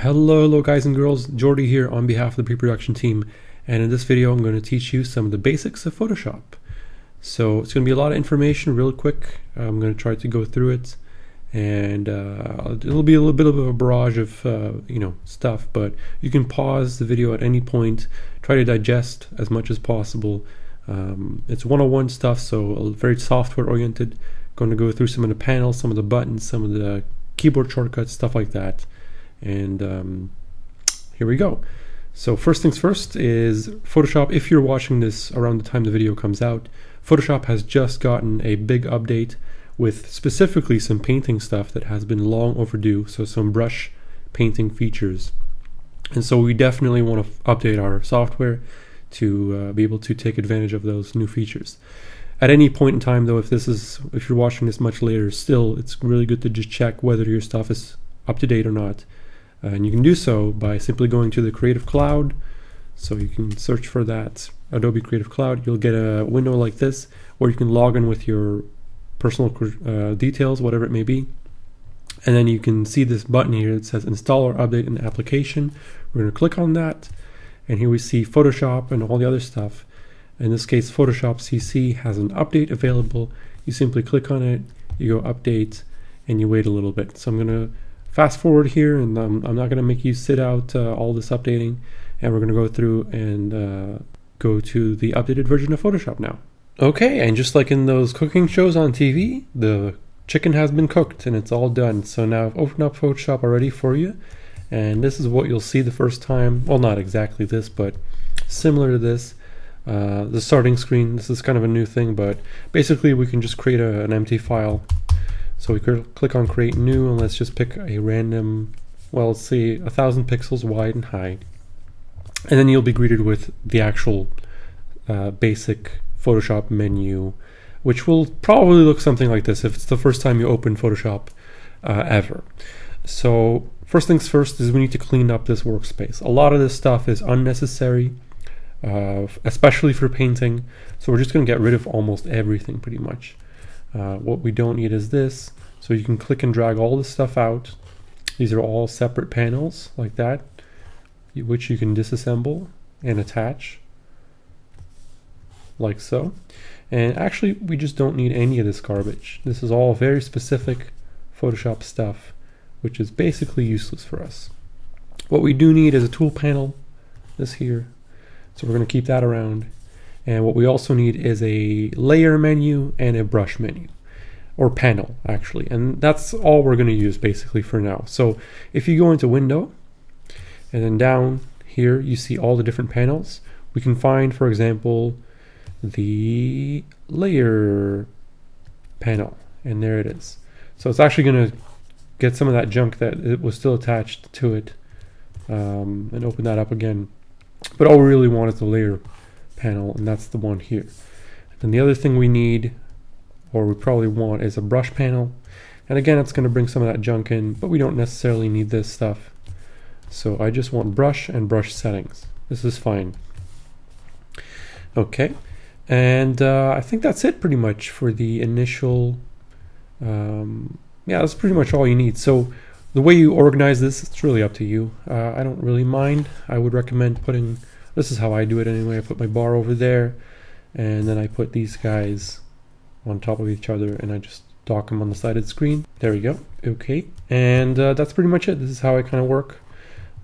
Hello guys and girls, Jordy here on behalf of the pre-production team, and in this video I'm going to teach you some of the basics of Photoshop. So it's going to be a lot of information real quick. I'm going to try to go through it, and it'll be a little bit of a barrage of stuff, but you can pause the video at any point, try to digest as much as possible. It's 101 stuff, so very software oriented. Going to go through some of the panels, some of the buttons, some of the keyboard shortcuts, stuff like that. And here we go. So first things first is Photoshop. If you're watching this around the time the video comes out, Photoshop has just gotten a big update with specifically some painting stuff that has been long overdue, so some brush painting features. And so we definitely want to update our software to be able to take advantage of those new features. At any point in time though, if you're watching this much later, still it's really good to just check whether your stuff is up to date or not. And you can do so by simply going to the Creative Cloud. So you can search for that, Adobe Creative Cloud. You'll get a window like this where you can log in with your personal details, whatever it may be. And then you can see this button here that says Install or Update an Application. We're going to click on that. And here we see Photoshop and all the other stuff. In this case, Photoshop CC has an update available. You simply click on it, you go Update, and you wait a little bit. So I'm going to fast forward here, and I'm not going to make you sit out all this updating, and we're going to go through and go to the updated version of Photoshop now. Okay, and just like in those cooking shows on TV, the chicken has been cooked and it's all done. So now I've opened up Photoshop already for you, and this is what you'll see the first time. Well, not exactly this, but similar to this. The starting screen, this is kind of a new thing, but basically we can just create an empty file. So we could click on create new, and let's just pick a random, well, let's see, 1,000 pixels wide and high. And then you'll be greeted with the actual basic Photoshop menu, which will probably look something like this if it's the first time you open Photoshop ever. So first things first is we need to clean up this workspace. A lot of this stuff is unnecessary, especially for painting. So we're just going to get rid of almost everything pretty much. What we don't need is this, so you can click and drag all this stuff out. These are all separate panels like that, which you can disassemble and attach like so. And actually we just don't need any of this garbage. This is all very specific Photoshop stuff, which is basically useless for us. What we do need is a tool panel, this here, so we're going to keep that around. And what we also need is a layer menu and a brush menu, or panel actually. And that's all we're going to use basically for now. So if you go into Window, and then down here you see all the different panels. We can find, for example, the layer panel, and there it is. So it's actually going to get some of that junk that it was still attached to it, and open that up again. But all we really want is the layer panel, and that's the one here. And the other thing we need, or we probably want, is a brush panel. And again, it's going to bring some of that junk in, but we don't necessarily need this stuff. So I just want brush and brush settings. This is fine. Okay, and I think that's it pretty much for the initial. Yeah, that's pretty much all you need. So the way you organize this, it's really up to you. I don't really mind. I would recommend putting, this is how I do it anyway. I put my bar over there, and then I put these guys on top of each other, and I just dock them on the side of the screen. There we go. Okay, and that's pretty much it. This is how I kind of work.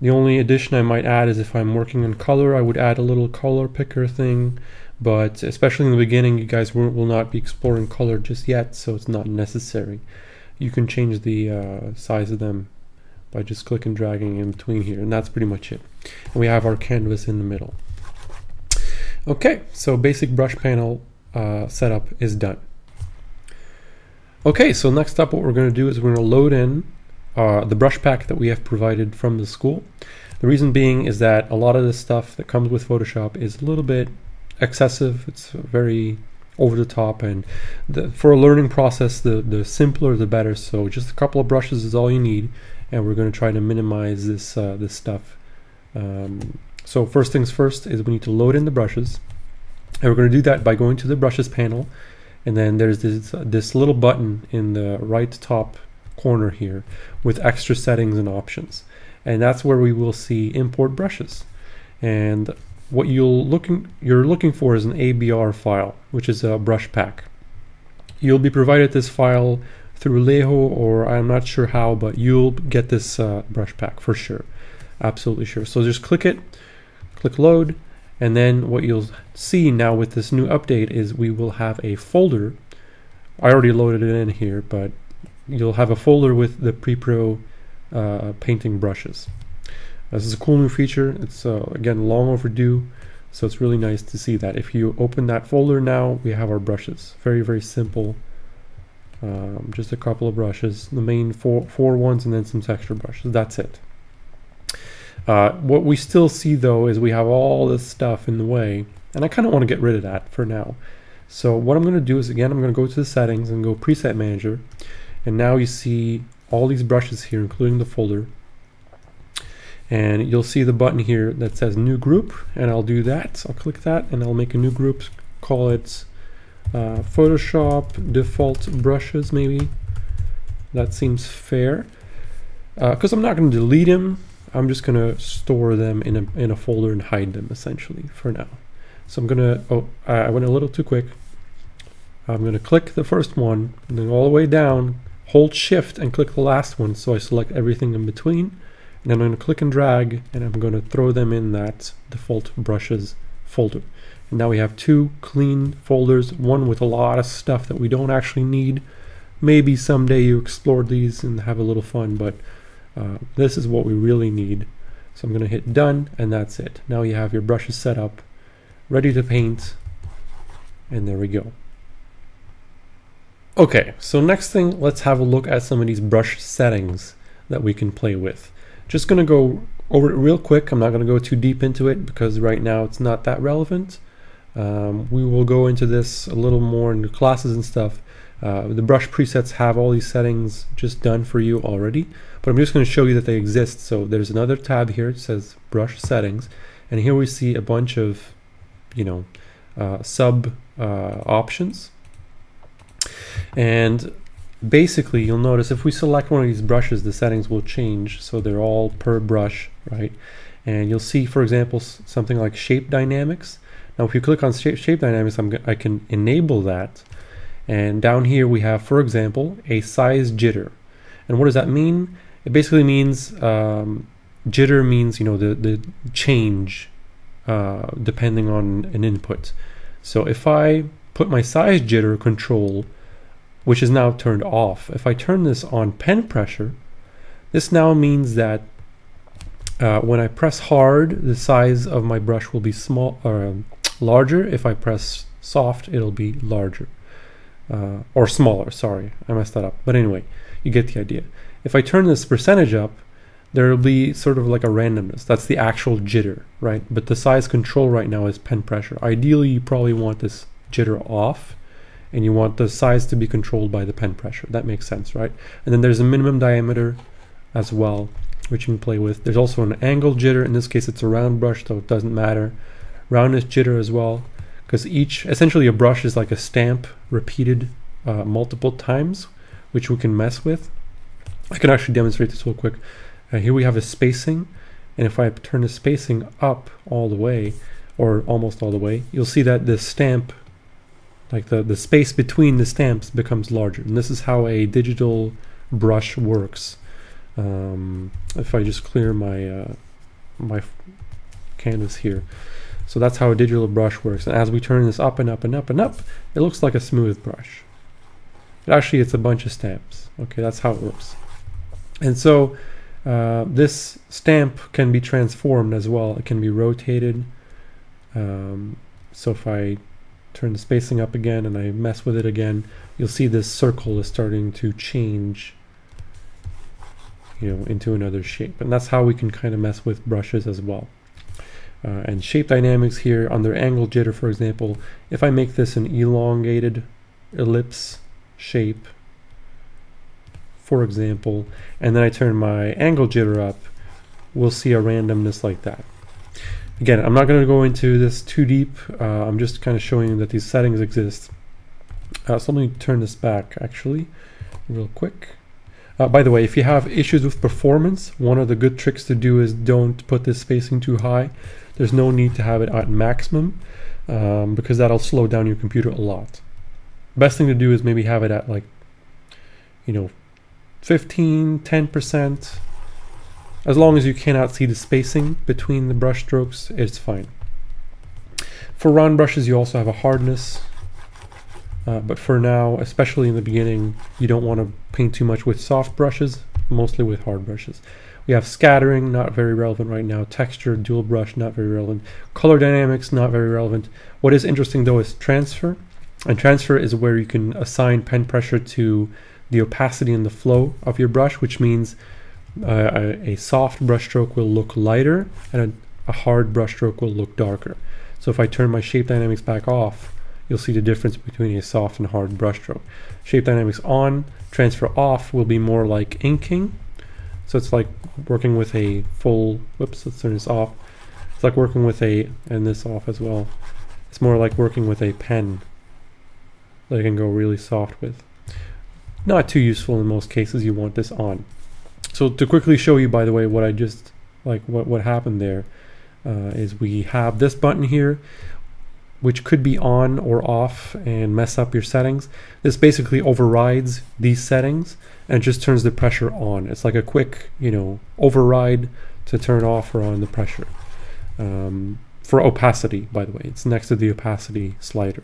The only addition I might add is if I'm working in color, I would add a little color picker thing, but especially in the beginning, you guys will not be exploring color just yet, so it's not necessary. You can change the size of them by just click and dragging in between here, and that's pretty much it. And we have our canvas in the middle. Okay, so basic brush panel setup is done. Okay, so next up what we're going to do is we're going to load in the brush pack that we have provided from the school. The reason being is that a lot of the stuff that comes with Photoshop is a little bit excessive. It's very over the top, and for a learning process, the simpler the better. So just a couple of brushes is all you need, and we're going to try to minimize this this stuff. So first things first is we need to load in the brushes, and we're going to do that by going to the brushes panel, and then there's this little button in the right top corner here with extra settings and options. and that's where we will see import brushes. And what you're looking for is an ABR file, which is a brush pack. You'll be provided this file through Leho, or I'm not sure how, but you'll get this brush pack for sure, absolutely sure. So just click it, click load, and then what you'll see now with this new update is we will have a folder. I already loaded it in here, but you'll have a folder with the pre-pro painting brushes. This is a cool new feature. It's again long overdue, so it's really nice to see that. If you open that folder now, we have our brushes. Very, very simple. Just a couple of brushes, the main four ones, and then some texture brushes. That's it. What we still see though is we have all this stuff in the way, and I kind of want to get rid of that for now. So what I'm going to do is, again, I'm going to go to the settings and go preset manager, and now you see all these brushes here, including the folder. And you'll see the button here that says new group, and I'll do that. I'll click that and I'll make a new group, call it Photoshop default brushes, maybe. That seems fair. Because I'm not going to delete them, I'm just going to store them in a folder and hide them essentially for now. So I'm going to, I went a little too quick. I'm going to click the first one and then all the way down, hold shift and click the last one, so I select everything in between. And then I'm going to click and drag, and I'm going to throw them in that default brushes folder. And now we have two clean folders, one with a lot of stuff that we don't actually need. Maybe someday you explore these and have a little fun, but this is what we really need. So I'm going to hit done, and that's it. Now you have your brushes set up, ready to paint, and there we go. Okay, so next thing, let's have a look at some of these brush settings that we can play with. Just going to go over it real quick. I'm not going to go too deep into it because right now it's not that relevant. We will go into this a little more in the classes and stuff. The brush presets have all these settings just done for you already, but I'm just going to show you that they exist. So there's another tab here. It says brush settings, and here we see a bunch of, sub options. And basically, you'll notice if we select one of these brushes, the settings will change, so they're all per brush, right? And you'll see, for example, something like shape dynamics. Now, if you click on shape dynamics, I can enable that. And down here we have, for example, a size jitter. And what does that mean? It basically means jitter means the change depending on an input. So if I put my size jitter control, which is now turned off, if I turn this on pen pressure, this now means that when I press hard, the size of my brush will be larger. If I press soft, it'll be larger. Or smaller, sorry, I messed that up. But anyway, you get the idea. If I turn this percentage up, there will be sort of like a randomness. That's the actual jitter, right? But the size control right now is pen pressure. Ideally, you probably want this jitter off, and you want the size to be controlled by the pen pressure. That makes sense, right? And then there's a minimum diameter as well, which you can play with. There's also an angle jitter. In this case, it's a round brush, so it doesn't matter. Roundness jitter as well, because essentially a brush is like a stamp repeated multiple times, which we can mess with. I can actually demonstrate this real quick. Here we have a spacing, and if I turn the spacing up all the way, or almost all the way, you'll see that the stamp, like the space between the stamps, becomes larger. And this is how a digital brush works. If I just clear my my canvas here. So that's how a digital brush works. And as we turn this up and up and up and up, it looks like a smooth brush. But actually, it's a bunch of stamps. Okay, that's how it works. And so this stamp can be transformed as well. It can be rotated. So if I turn the spacing up again and I mess with it again, you'll see this circle is starting to change, into another shape. And that's how we can kind of mess with brushes as well. And shape dynamics here under angle jitter, for example, if I make this an elongated ellipse shape, for example, and then I turn my angle jitter up, we'll see a randomness like that. Again, I'm not going to go into this too deep. I'm just kind of showing you that these settings exist. So let me turn this back actually real quick. By the way, if you have issues with performance, one of the good tricks to do is don't put this spacing too high. There's no need to have it at maximum because that'll slow down your computer a lot. Best thing to do is maybe have it at like, 15, 10%. As long as you cannot see the spacing between the brush strokes, it's fine. For round brushes, you also have a hardness. But for now, especially in the beginning, you don't want to paint too much with soft brushes, mostly with hard brushes. We have scattering, not very relevant right now. Texture, dual brush, not very relevant. Color dynamics, not very relevant. What is interesting though is transfer. And transfer is where you can assign pen pressure to the opacity and the flow of your brush, which means a soft brush stroke will look lighter and a hard brush stroke will look darker. So if I turn my shape dynamics back off, you'll see the difference between a soft and hard brush stroke. Shape dynamics on, transfer off will be more like inking. So it's like working with a full, whoops, let's turn this off. It's like working with and this off as well. It's more like working with a pen that I can go really soft with. Not too useful in most cases, you want this on. So to quickly show you, by the way, what I just, what happened there is we have this button here, which could be on or off and mess up your settings. This basically overrides these settings and just turns the pressure on. It's like a quick, override to turn off or on the pressure. For opacity, by the way, it's next to the opacity slider.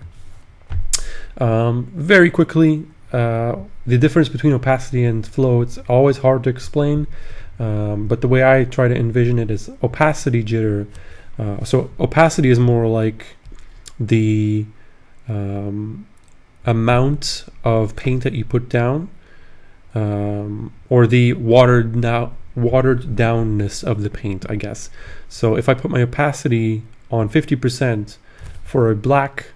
Very quickly, the difference between opacity and flow, it's always hard to explain, but the way I try to envision it is opacity jitter. So opacity is more like the amount of paint that you put down, or the watered downness of the paint, I guess. So if I put my opacity on 50% for a black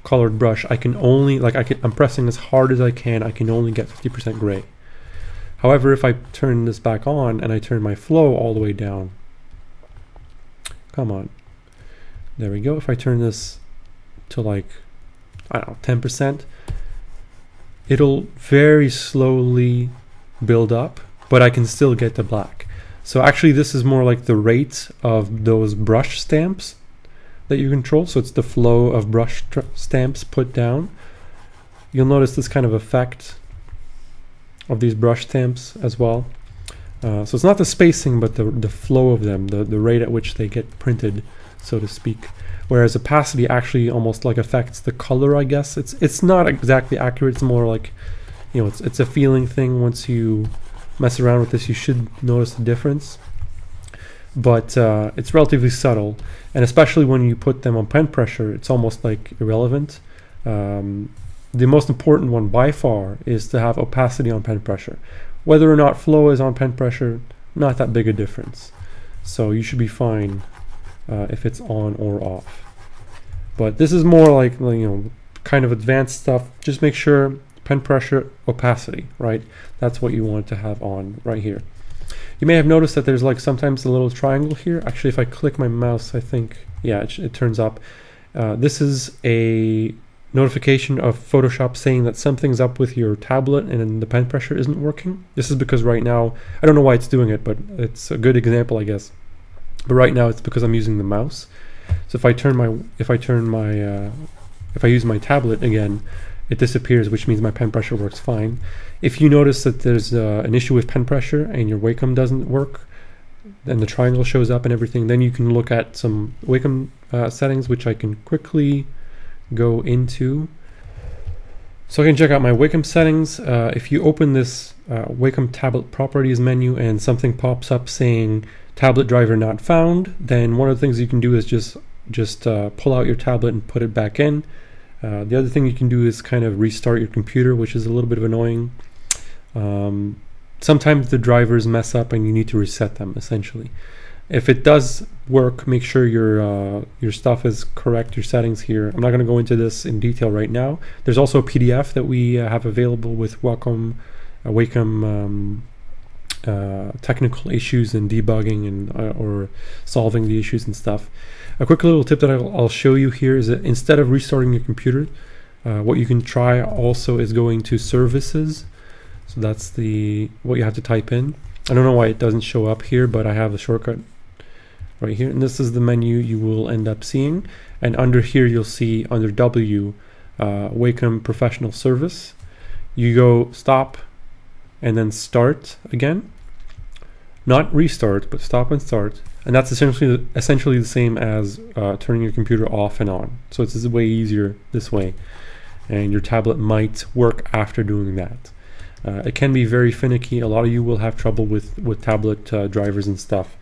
colored brush, I can only, I'm pressing as hard as I can only get 50% gray. However, if I turn this back on and I turn my flow all the way down, come on, there we go. If I turn this to I don't know, 10%, it'll very slowly build up, but I can still get the black. So actually this is more like the rate of those brush stamps that you control. So it's the flow of brush stamps put down. You'll notice this kind of effect of these brush stamps as well. So it's not the spacing, but the flow of them, the rate at which they get printed, so to speak. Whereas opacity actually almost affects the color, I guess. It's not exactly accurate. It's more like, it's a feeling thing. Once you mess around with this, you should notice the difference. But it's relatively subtle, and especially when you put them on pen pressure, it's almost irrelevant. The most important one by far is to have opacity on pen pressure. Whether or not flow is on pen pressure, not that big a difference. So you should be fine if it's on or off. But this is more kind of advanced stuff. Just make sure pen pressure, opacity, right? That's what you want to have on right here. You may have noticed that there's sometimes a little triangle here. Actually, if I click my mouse, I think, yeah, it turns up. This is a notification of Photoshop saying that something's up with your tablet and the pen pressure isn't working. This is because right now, I don't know why it's doing it, but it's a good example, I guess. But right now it's because I'm using the mouse. So if I use my tablet again, it disappears, which means my pen pressure works fine. If you notice that there's an issue with pen pressure and your Wacom doesn't work, and the triangle shows up and everything, then you can look at some Wacom settings, which I can quickly go into. So I can check out my Wacom settings. If you open this Wacom tablet properties menu and something pops up saying tablet driver not found, then one of the things you can do is just pull out your tablet and put it back in. The other thing you can do is kind of restart your computer, which is a little bit of annoying. Sometimes the drivers mess up and you need to reset them, essentially. If it does work, make sure your stuff is correct, your settings here. I'm not going to go into this in detail right now. There's also a PDF that we have available with Wacom technical issues and debugging and or solving the issues and stuff. A quick little tip that I'll show you here is that instead of restarting your computer, what you can try also is going to services. So that's what you have to type in. I don't know why it doesn't show up here, but I have a shortcut right here, and this is the menu you will end up seeing. And under here you'll see under W, Wacom Professional Service. You go stop and then start again. Not restart, but stop and start. And that's essentially the same as turning your computer off and on. So it's way easier this way. And your tablet might work after doing that. It can be very finicky. A lot of you will have trouble with tablet drivers and stuff.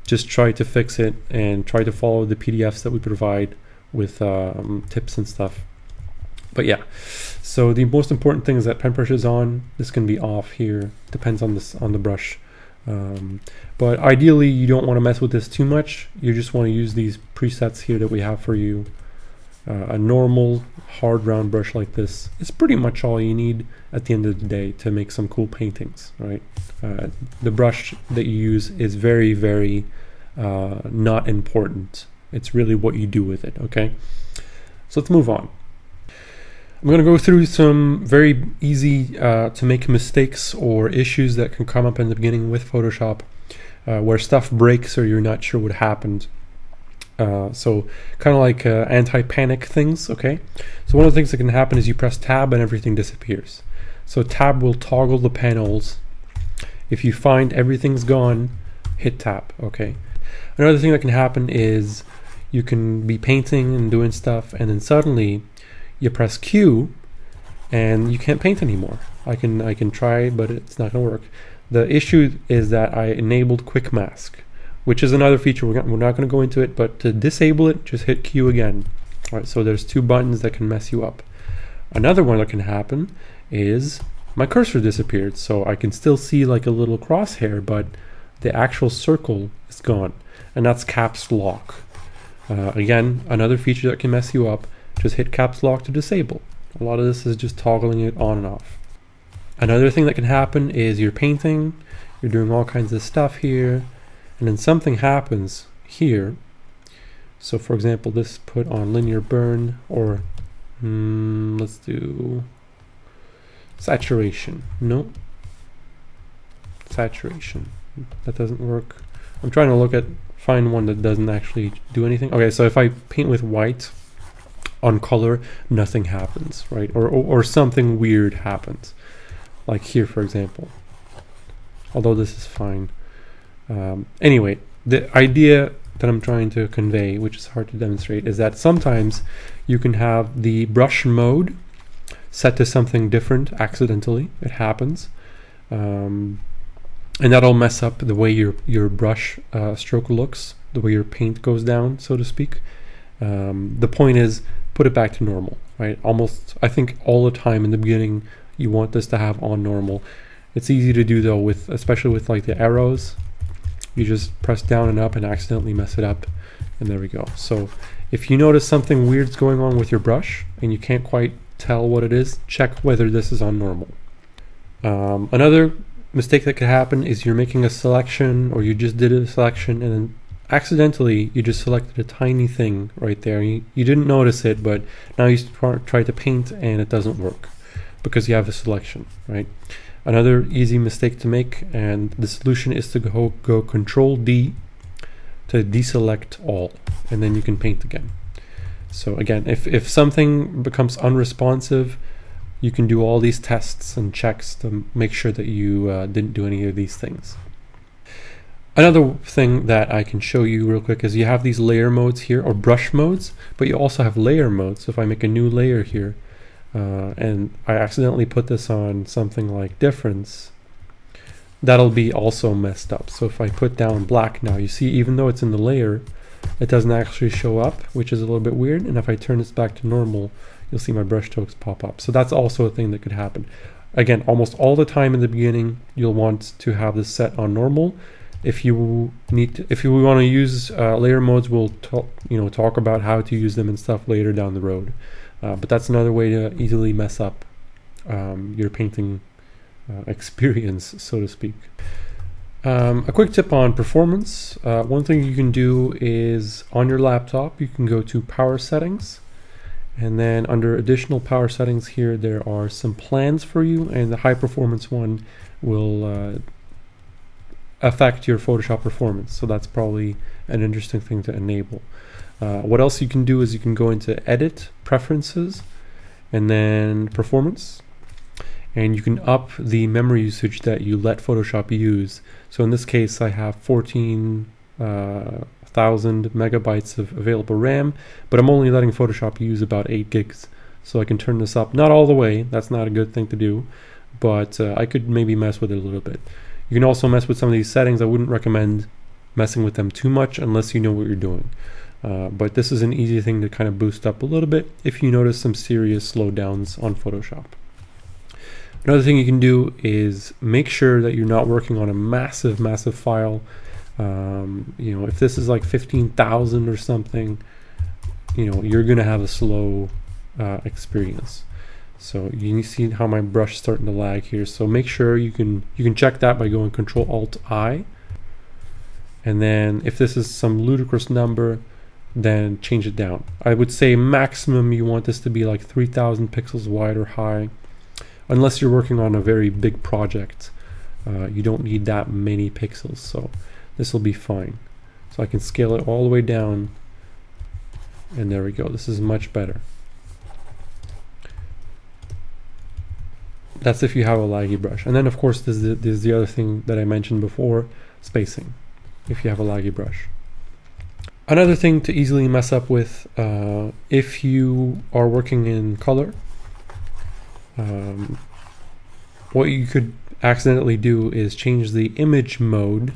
Just try to fix it and try to follow the PDFs that we provide with tips and stuff. But yeah, so the most important thing is that pen brush is on. This can be off here, depends on the brush. But ideally you don't want to mess with this too much. You just want to use these presets here that we have for you. A normal hard round brush like this is pretty much all you need at the end of the day to make some cool paintings, right? The brush that you use is very, very not important. It's really what you do with it, okay? So let's move on. I'm going to go through some very easy to make mistakes or issues that can come up in the beginning with Photoshop where stuff breaks or you're not sure what happened. So kind of like anti-panic things, okay? So one of the things that can happen is you press tab and everything disappears. So tab will toggle the panels. If you find everything's gone, hit tab, okay? Another thing that can happen is you can be painting and doing stuff and then suddenly you press Q and you can't paint anymore. I can try, but it's not gonna work. The issue is that I enabled quick mask, which is another feature. We're not going to go into it, but to disable it, just hit Q again. All right, so there's two buttons that can mess you up. Another one that can happen is my cursor disappeared, so I can still see like a little crosshair, but the actual circle is gone, and that's caps lock. Again, another feature that can mess you up. Just hit caps lock to disable. A lot of this is just toggling it on and off. Another thing that can happen is you're painting, you're doing all kinds of stuff here, and then something happens here. So for example, this put on linear burn, or let's do saturation. No, saturation. That doesn't work. I'm trying to find one that doesn't actually do anything. Okay, so if I paint with white on color, nothing happens, right? Or something weird happens. Like here, for example. Although this is fine. Anyway, the idea that I'm trying to convey, which is hard to demonstrate, is that sometimes you can have the brush mode set to something different accidentally. It happens. And that'll mess up the way your brush stroke looks, the way your paint goes down, so to speak. The point is, put it back to normal, right? Almost, I think all the time in the beginning, you want this to have on normal. It's easy to do though, especially with like the arrows. You just press down and up and accidentally mess it up, and there we go. So if you notice something weird's going on with your brush and you can't quite tell what it is, check whether this is on normal. Another mistake that could happen is you're making a selection, or you just did a selection and then accidentally you just selected a tiny thing right there. You didn't notice it, but now you try to paint and it doesn't work because you have a selection, right? Another easy mistake to make, and the solution is to go Control D to deselect all, and then you can paint again. So again, if something becomes unresponsive, you can do all these tests and checks to make sure that you didn't do any of these things. Another thing that I can show you real quick is you have these layer modes here, or brush modes, but you also have layer modes. So if I make a new layer here, and I accidentally put this on something like difference, that'll be also messed up. So if I put down black now, you see even though it's in the layer, it doesn't actually show up, which is a little bit weird. And if I turn this back to normal, you'll see my brush strokes pop up. So that's also a thing that could happen. Again, almost all the time in the beginning, you'll want to have this set on normal. If you want to use layer modes, we'll talk about how to use them and stuff later down the road. But that's another way to easily mess up your painting experience, so to speak. A quick tip on performance. One thing you can do is on your laptop, you can go to power settings, And then under additional power settings here, there are some plans for you, and the high performance one will affect your Photoshop performance. So that's probably an interesting thing to enable. What else you can do is you can go into Edit, Preferences, and then Performance. And you can up the memory usage that you let Photoshop use. So in this case, I have 14,000 megabytes of available RAM, but I'm only letting Photoshop use about 8 gigs. So I can turn this up, not all the way, that's not a good thing to do, but I could maybe mess with it a little bit. You can also mess with some of these settings. I wouldn't recommend messing with them too much unless you know what you're doing. But this is an easy thing to kind of boost up a little bit if you notice some serious slowdowns on Photoshop. Another thing you can do is make sure that you're not working on a massive file. You know, if this is like 15,000 or something, you know, you're gonna have a slow experience. So you see how my brush is starting to lag here. So make sure you can check that by going Control-Alt-I. And then if this is some ludicrous number, then change it down. I would say maximum you want this to be like 3,000 pixels wide or high. Unless you're working on a very big project, you don't need that many pixels, so this will be fine. So I can scale it all the way down, and there we go. This is much better. That's if you have a laggy brush. And then of course there's the other thing that I mentioned before, spacing, if you have a laggy brush. Another thing to easily mess up with, if you are working in color, what you could accidentally do is change the image mode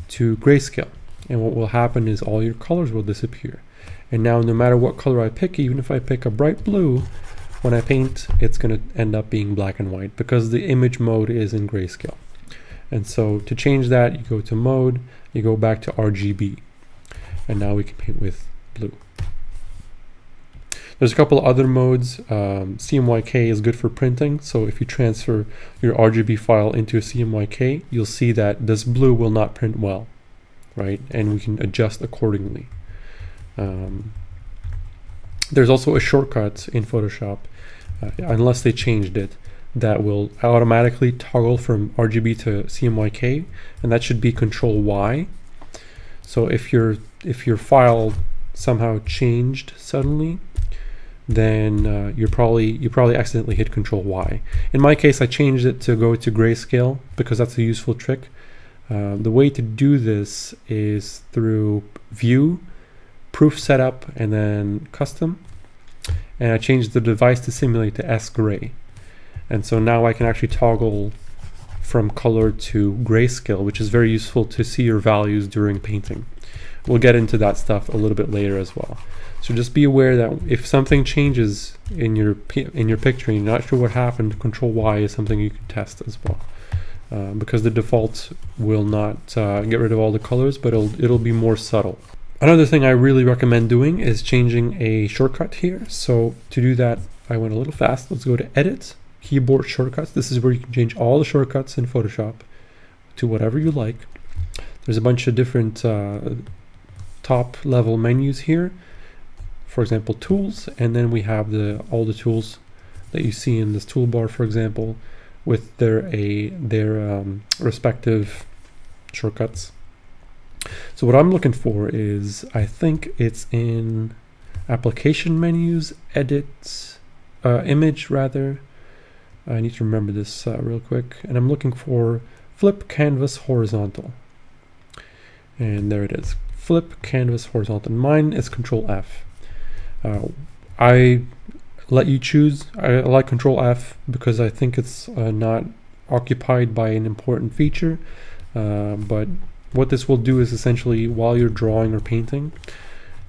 to grayscale, and what will happen is all your colors will disappear. And now no matter what color I pick, even if I pick a bright blue, when I paint it's going to end up being black and white because the image mode is in grayscale. And so to change that, you go to mode, you go back to RGB, and now we can paint with blue. There's a couple of other modes. CMYK is good for printing, so if you transfer your RGB file into a CMYK, you'll see that this blue will not print well, right? And we can adjust accordingly. There's also a shortcut in Photoshop, unless they changed it, that will automatically toggle from RGB to CMYK, and that should be Control-Y. So if your file somehow changed suddenly, then you probably accidentally hit Control-Y. In my case, I changed it to go to grayscale because that's a useful trick. The way to do this is through View, Proof Setup, and then Custom. And I changed the device to simulate to S-Gray. And so now I can actually toggle from color to grayscale, which is very useful to see your values during painting. We'll get into that stuff a little bit later as well. So just be aware that if something changes in your picture and you're not sure what happened, Control-Y is something you can test as well. Because the default will not get rid of all the colors, but it'll be more subtle. Another thing I really recommend doing is changing a shortcut here. So to do that, I went a little fast. Let's go to Edit, Keyboard Shortcuts. This is where you can change all the shortcuts in Photoshop to whatever you like. There's a bunch of different top level menus here. For example, tools, and then we have all the tools that you see in this toolbar, for example, with their respective shortcuts. So what I'm looking for is, I think it's in application menus, edit, image rather. I need to remember this real quick, and I'm looking for flip canvas horizontal, and there it is, flip canvas horizontal. Mine is Control-F. I let you choose. I like Control-F because I think it's not occupied by an important feature, but what this will do is essentially, while you're drawing or painting,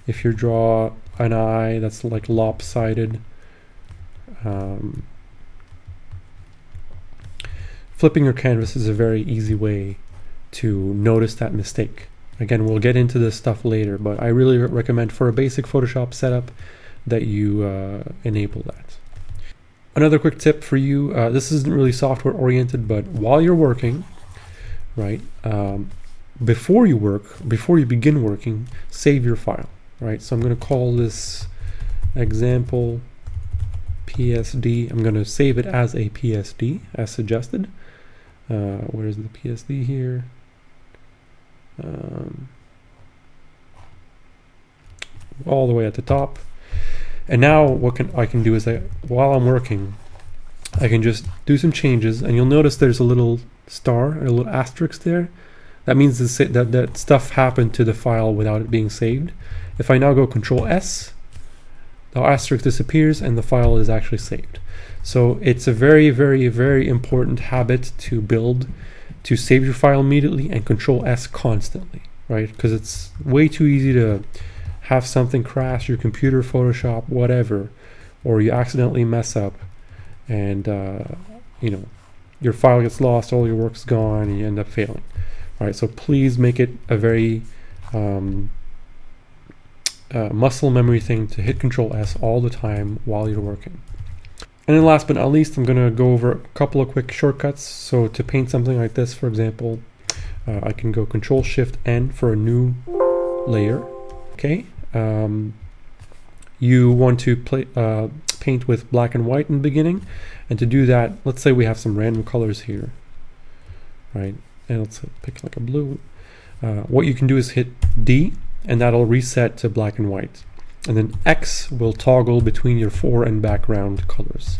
if you draw an eye that's like lopsided, flipping your canvas is a very easy way to notice that mistake. Again, we'll get into this stuff later, but I really recommend for a basic Photoshop setup that you enable that. Another quick tip for you, this isn't really software oriented, but while you're working, right, before you begin working, save your file, right? So I'm going to call this example PSD. I'm going to save it as a PSD as suggested. Where's the PSD here? All the way at the top. And now what I can do is while I'm working, I can just do some changes, and you'll notice there's a little star, a little asterisk there. That means that stuff happened to the file without it being saved. If I now go Control S, the asterisk disappears and the file is actually saved. So it's a very, very, very important habit to build, to save your file immediately and Control S constantly, right? Because it's way too easy to have something crash your computer, Photoshop, whatever, or you accidentally mess up and you know, your file gets lost, all your work's gone, and you end up failing. All right, so please make it a very muscle memory thing to hit Control S all the time while you're working. And then last but not least, I'm going to go over a couple of quick shortcuts. So to paint something like this, for example, I can go Control Shift N for a new layer. Okay. You want to paint with black and white in the beginning, and to do that, let's say we have some random colors here, right? And let's pick like a blue. What you can do is hit D, and that'll reset to black and white. And then X will toggle between your fore and background colors.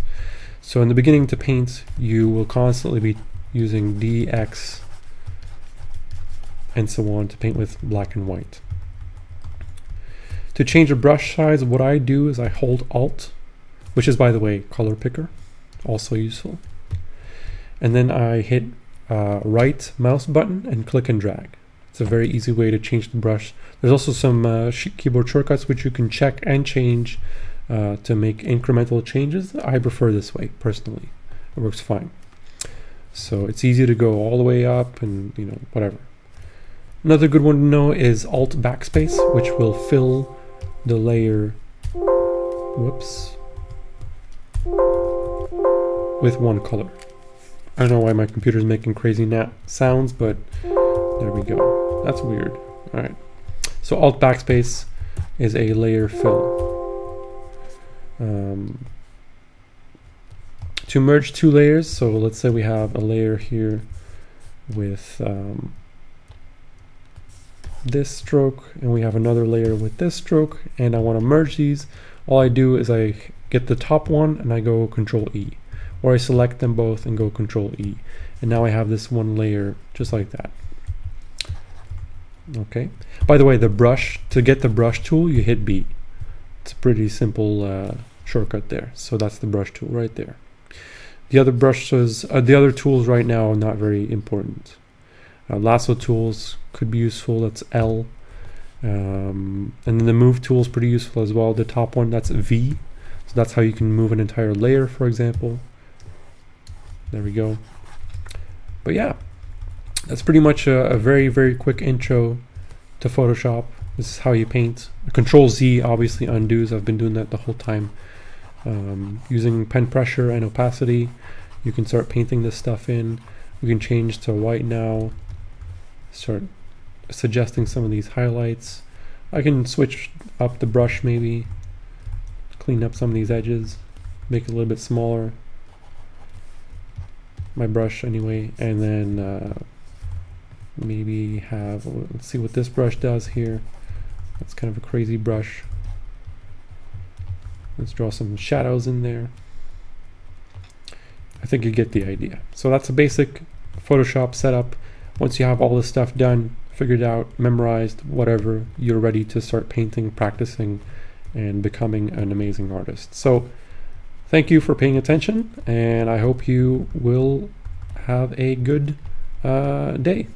So in the beginning to paint, you will constantly be using D, X, and so on to paint with black and white. To change the brush size, what I do is I hold Alt, which is, by the way, color picker, also useful. And then I hit right mouse button and click and drag. It's a very easy way to change the brush. There's also some keyboard shortcuts which you can check and change to make incremental changes. I prefer this way personally. It works fine. So it's easy to go all the way up and, you know, whatever. Another good one to know is Alt Backspace, which will fill the layer, whoops, with one color. I don't know why my computer's making crazy sounds, but there we go. That's weird. All right. So Alt Backspace is a layer fill. To merge two layers, so let's say we have a layer here with this stroke, and we have another layer with this stroke, and I want to merge these. All I do is I get the top one and I go Control E, or I select them both and go Control E, and now I have this one layer just like that. Okay. By the way, the brush, to get the brush tool, you hit B. It's a pretty simple shortcut there. So that's the brush tool right there. The other brushes, the other tools right now are not very important. Lasso tools could be useful. That's L. And then the move tool is pretty useful as well. The top one, that's V. So that's how you can move an entire layer, for example. There we go. But yeah, that's pretty much a very, very quick intro to Photoshop. This is how you paint. Control Z obviously undoes. I've been doing that the whole time. Using pen pressure and opacity, you can start painting this stuff in. We can change to white now. Start suggesting some of these highlights. I can switch up the brush maybe, clean up some of these edges, make it a little bit smaller. My brush anyway, and then maybe have, let's see what this brush does here. That's kind of a crazy brush. Let's draw some shadows in there. I think you get the idea. So that's a basic Photoshop setup. Once you have all this stuff done, figured out, memorized, whatever, you're ready to start painting, practicing, and becoming an amazing artist. So thank you for paying attention, and I hope you will have a good day.